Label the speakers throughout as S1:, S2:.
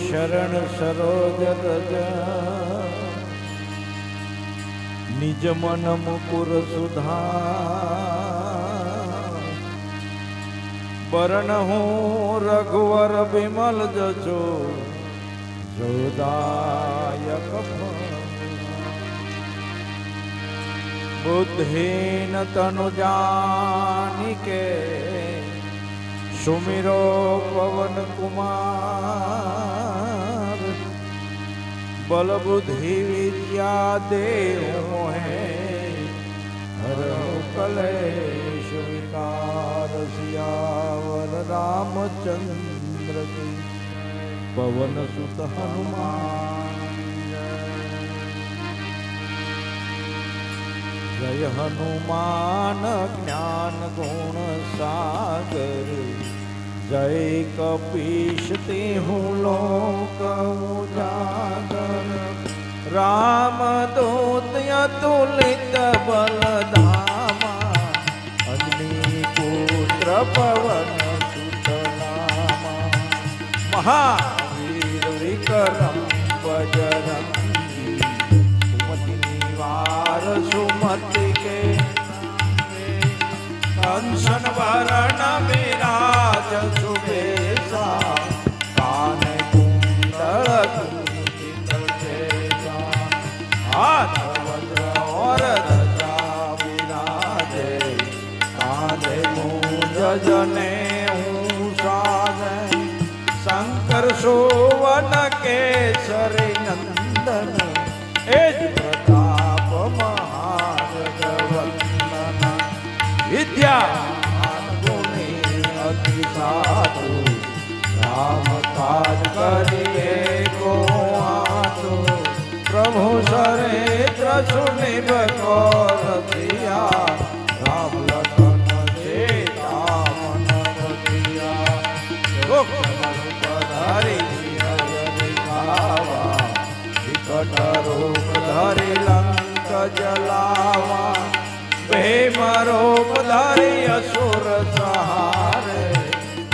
S1: शरण सरोज रज निज मन मुकुर सुधार बरन हूँ रघुवर विमल जचो जोदायक बुद्धिहीन तनु जानिके सुमिरो पवन कुमार बल बुद्धि विद्या देव मोहे हर कलेश विकार सियावर रामचंद्र की पवन सुत हनुमान जय हनुमान ज्ञान गुण सागर जय कपीश तिहु लोक उजागर राम दूत अतुलित बल धामा अग्नि पुत्र पवन सुत नामा महावीर विक्रम बजरंगी सुमति निवार सुमति के कंचन वरण विराज सुबेसा काने कुंडल कुंचित केसा हाथ वज्र और ध्वजा विराजे कांधे मूंज जनेऊ साजे शंकर सुवन केसरी नंदन एज प्रताप महाजगवंदन विद्या गुणी अति साधु राम काज करिए को आतु प्रभु सरेन्द्र सुनिब कौरतिया राम लखन सीता मन बतिया दुख धरि दिखावा विकट रूप धरि लंक जलावा भीम रूप धरि असुर सहारे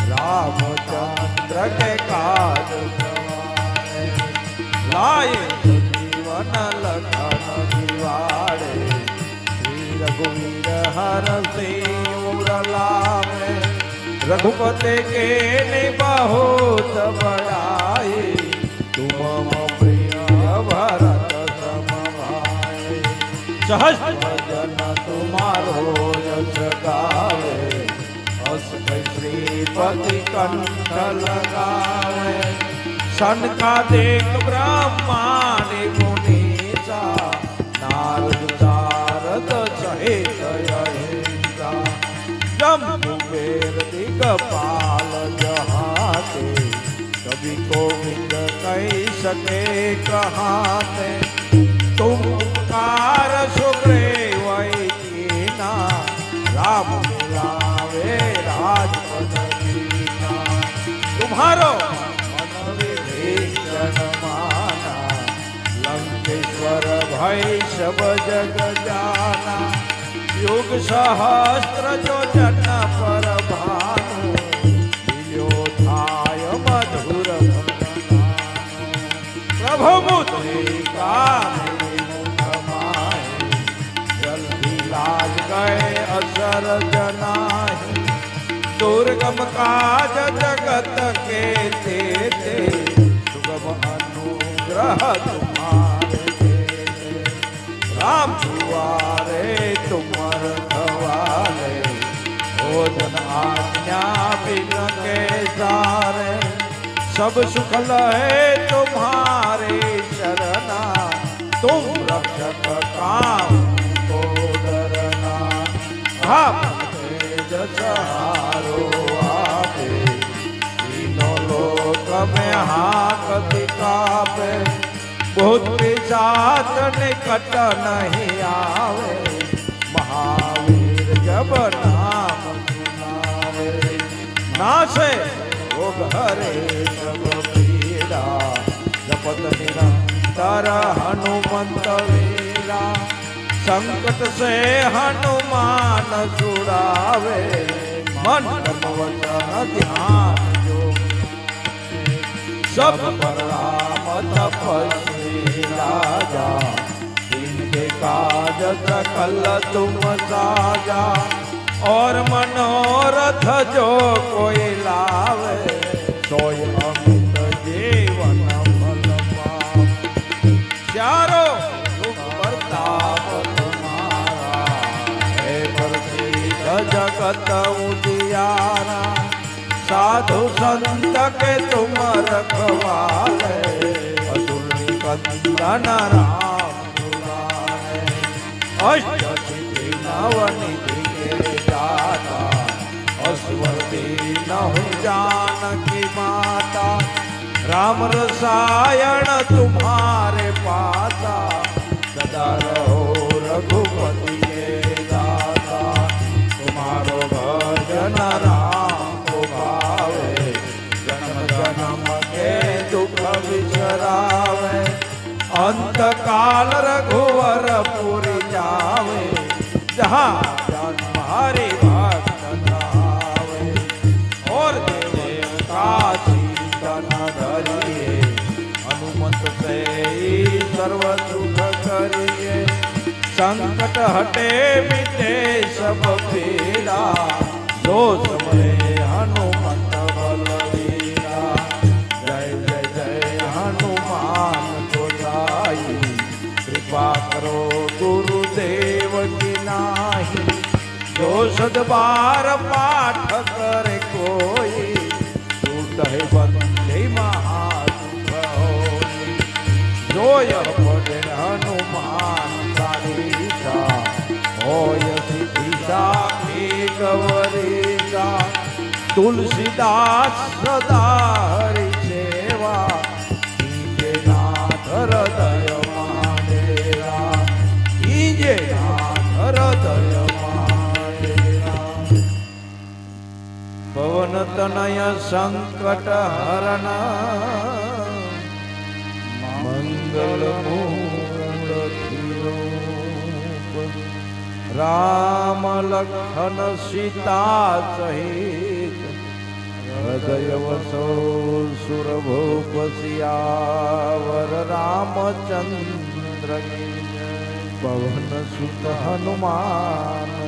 S1: रामचंद्र के काज सवारे लाए जीवन लखन जिवाड़े श्री रघुवीर हर सिर लावे रघुपति के बहुत बड़ाई तुम प्रिय भरत सम भाई सहस्र जन तुम्हारो यश गावे अस श्रीपति कंठ लगावे सनकादिक ब्रह्मादि मुनीसा नारद सारद सहित अहिंसा जम्बू कुबेर दिगपाल जहाते कभी कोविद कह सके कहाते तुम कार सुग्रीव कीना राम मिलावे राजपद कीना तुम्हारो मन विभीषण माना लंकेश्वर भय सब जग जाना युग सहस्त्र जो जन पर भानु योधाय मधुर प्रभु मुद्रिका लाज गए असर जनाहि दुर्गम काज जगत के तेते सुगम अनुग्रह तुम्हारे तेते राम दुआरे तुमर खवाले भोजन आज्ञा बिन के सारे सब सुख लहे तुम्हारे शरणा तुम रक्षक काम जसहारो आपे तीनों लोक में हाकति कापे भूत पिशाच निकट नहीं आवे महावीर जब नाम सुनावे नासे रोग हरे सब पीड़ा जपत निरंतर हनुमंत वीरा संकट से हनुमान छुड़ावे मन क्रम वचन ध्यान जो सब पर राम तपस्वी राजा, इनके काज सकल तुम साजा। और मनोरथ जो कोई लावे, सोई अमित जीवन फल पावे। चारों सुख प्रताप तुम्हारा, हे प्रसिद्ध जगत उजियारा। साधु संत के तुम रखवाले, असुर निकंदन राम दुलारे। अष्ट सिद्धि नवनिधि के दाता, अस्वर्दी नहु जानकी माता। राम रसायन तुम्हारे पासा, सदा रहो रघुपति के दाता। तुम्हारो भजन राम को भावे, जन्म जन्म के दुख बिसरावे। अंत काल रघुवर पुरी जावे, जहाँ जन्म हरि भक्त धावे। और देवता चिंतन धरिए, हनुमत से सर्व सुख करिए। संकट हटे मिटे सब पीड़ा, जो समरे हनुमत बलवीरा। जय जय जय हनुमान गोसाई, कृपा करो गुरुदेव की नाही। जो सदबार पाठ करे कोई, छूटहि बंदे महासुख होई। जो यह पढ़े हनुमान चालीसा, होय सिद्धिसा की गौरीसा। तुलसीदास सदा हरि सेवा, कीजे नाथ हृदय माडेरा। कीजे नाथ हृदय माडेरा। पवन तनय संकट हरण, मंगल मूर्ति रूप। राम लखन सीता सहित, हृदय वसो सुरभूप सियावर। रामचंद्र की जय। पवन सुत हनुमान